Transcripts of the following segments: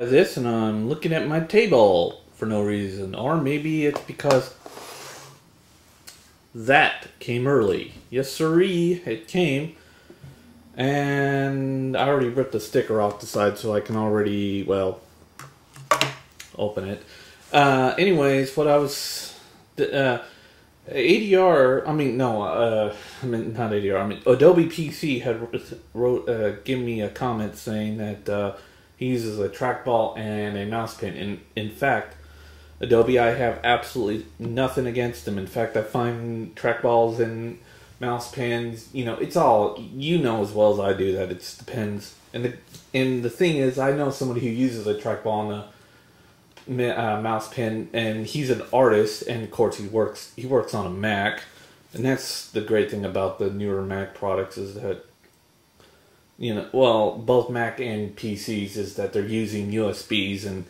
This and I'm looking at my table for no reason, or maybe it's because that came early. Yes sirree, it came, and I already ripped the sticker off the side so I can already, well, open it. Anyways, what I was ADR, I mean not ADR, I mean Adobe PC had given me a comment saying that he uses a trackball and a mouse pin. In fact, Adobe, I have absolutely nothing against them. In fact, I find trackballs and mouse pins, it's all, as well as I do that it depends. And the thing is, I know somebody who uses a trackball and a mouse pin, and he's an artist, and of course he works on a Mac, and that's the great thing about the newer Mac products is that both Mac and PCs is that they're using USBs, and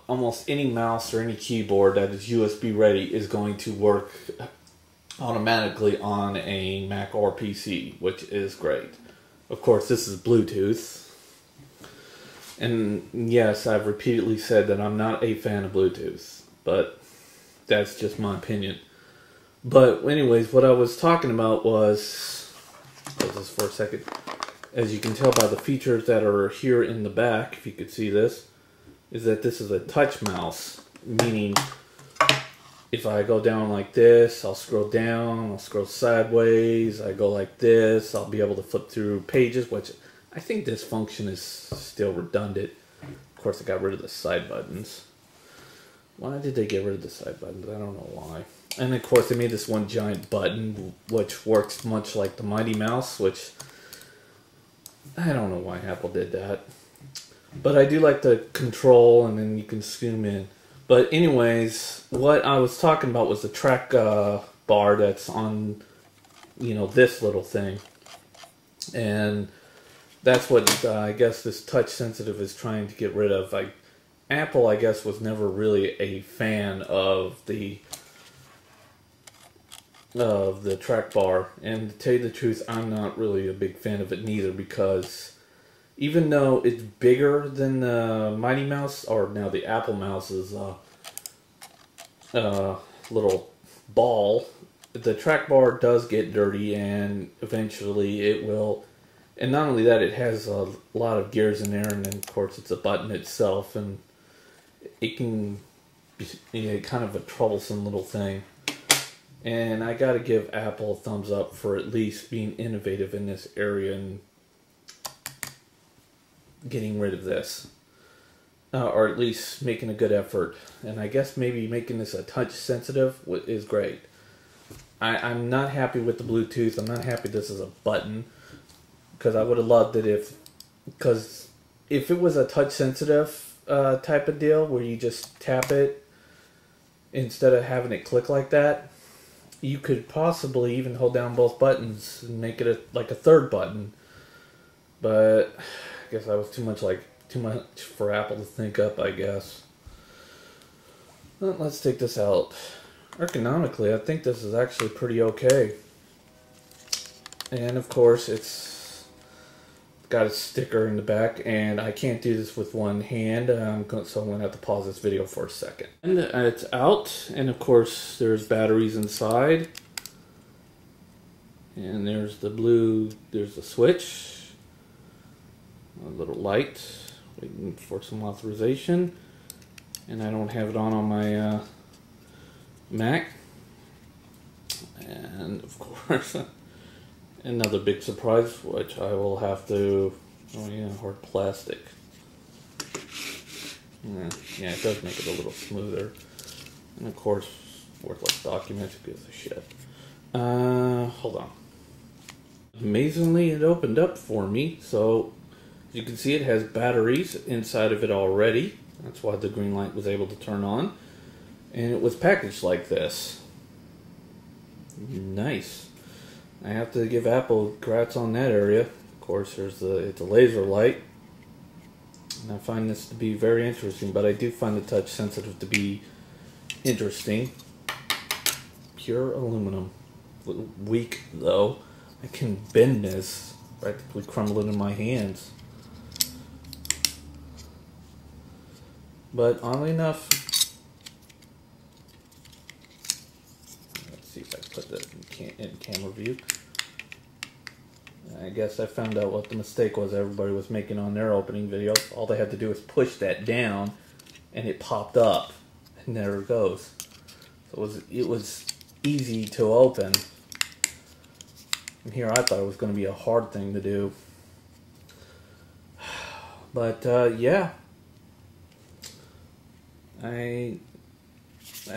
almost any mouse or any keyboard that is USB ready is going to work automatically on a Mac or PC, which is great. Of course, this is Bluetooth. And yes, I've repeatedly said that I'm not a fan of Bluetooth, but that's just my opinion. But anyways, what I was talking about was, hold this for a second. As you can tell by the features that are here in the back, if you could see this, is that this is a touch mouse, meaning if I go down like this, I'll scroll down, I'll scroll sideways, I go like this, I'll be able to flip through pages, which I think this function is still redundant. Of course, I got rid of the side buttons. Why did they get rid of the side buttons? I don't know why. And of course, they made this one giant button, which works much like the Mighty Mouse, which I don't know why Apple did that. But I do like the control, and then you can zoom in. But anyways, what I was talking about was the track bar that's on, this little thing. And that's what I guess this touch sensitive is trying to get rid of. Apple, I guess, was never really a fan of the track bar, and to tell you the truth, I'm not really a big fan of it neither, because even though it's bigger than the Mighty Mouse, or now the Apple Mouse's little ball, the track bar does get dirty, and eventually it will. And not only that, it has a lot of gears in there, and then of course it's a button itself, and it can be kind of a troublesome little thing. And I gotta give Apple a thumbs up for at least being innovative in this area and getting rid of this. Or at least making a good effort. And I guess maybe making this a touch sensitive is great. I'm not happy with the Bluetooth. I'm not happy this is a button. Because I would have loved it because if it was a touch sensitive type of deal where you just tap it instead of having it click like that, you could possibly even hold down both buttons and make it like a third button. But I guess that was too much for Apple to think up, I guess. Well, let's take this out. Ergonomically, I think this is actually pretty okay. And of course, it's got a sticker in the back, and I can't do this with one hand, so I'm going to have to pause this video for a second. And it's out, and of course there's batteries inside, and there's there's the switch, a little light, waiting for some authorization, and I don't have it on my Mac, and of course another big surprise, which I will have to, hard plastic. Yeah, it does make it a little smoother. And of course, worthless documents, who gives a shit. Hold on. Amazingly, it opened up for me, so as you can see, it has batteries inside of it already. That's why the green light was able to turn on. And it was packaged like this. Nice. I have to give Apple congrats on that area. Of course, it's a laser light, and I find this to be very interesting. But I do find the touch sensitive to be interesting. Pure aluminum, a little weak though. I can bend this, practically crumble it in my hands. But oddly enough, let's see if I can put that in camera view. I guess I found out what the mistake was everybody was making on their opening video. All they had to do was push that down and it popped up. And there it goes. So it was easy to open. And here I thought it was going to be a hard thing to do. But yeah. I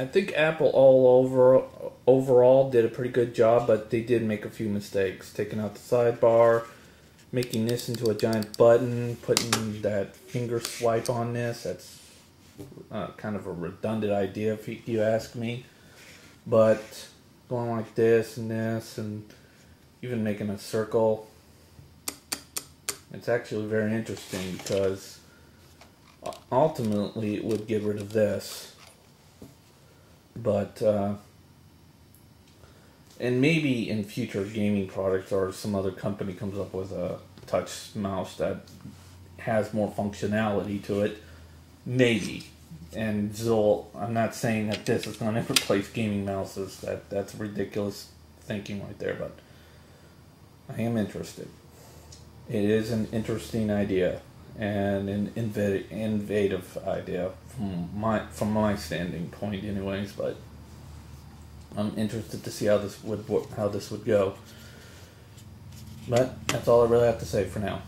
think Apple overall did a pretty good job, but they did make a few mistakes. Taking out the sidebar, making this into a giant button, putting that finger swipe on this. That's kind of a redundant idea if you ask me. But going like this, and even making a circle. It's actually very interesting because ultimately it would get rid of this. But, and maybe in future gaming products or some other company comes up with a touch mouse that has more functionality to it, maybe. And I'm not saying that this is going to replace gaming mouses. That's ridiculous thinking right there, but I am interested. It is an interesting idea and an innovative idea from my standing point, anyways. But I'm interested to see how this would go. But that's all I really have to say for now.